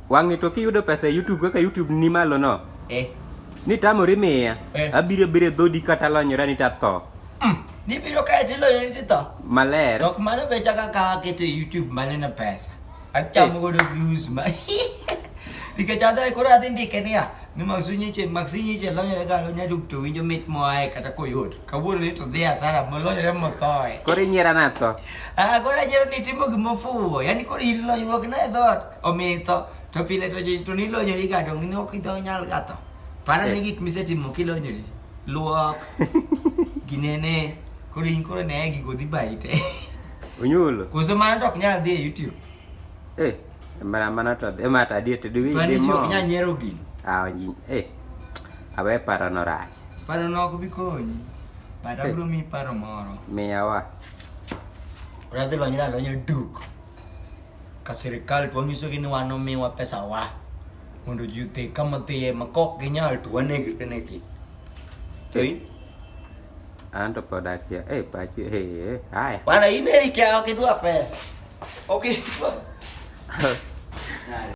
Wang ni toki yudo pesa YouTube kaka YouTube ni malo no. Ni tamori miya. Abiro dhodi kata lonyora ni tatho. Ni biro kae tiloyo ni titho. Maler. Dok mano be chaka ka kete YouTube maneno pesa. Achamo godo views ma. Nikech adhi koro adhi ndike niya. Ni Maxinyiche lonyore ka lonya duk to winjo mit moae kata koyot. Kawuono ni to dhi asara molonyore mothoe. Koro inyiera na tho. Koro anyiero ni timo gimofuwo. Yani koro ilonyruok na e dhot omitho. To pile to nilonyori ga to ok idonyal ga tho. Para ni gik misetimo kilonyori. Luok. Ginene. Koro in koro ne gigo dhi baite. Unyulo. Koso mano to ok nyal dhi e YouTube. Mana to mata diete dewi Pani ti ok nyal nyiero gino. Awe paro no rach. Paro no ok bi konyi. Bata bro mi paro moro. Miya wa. Radhi lonyra lonya duk. Ka sirikal to nyiso gi ni wan omiwa pesa wa. Mondo ji te kama te makok ginyal to waneg peneki. Toi? Anto podakia. Pachi. Haya. Bana ineri kya ok idwa pesa. Okay.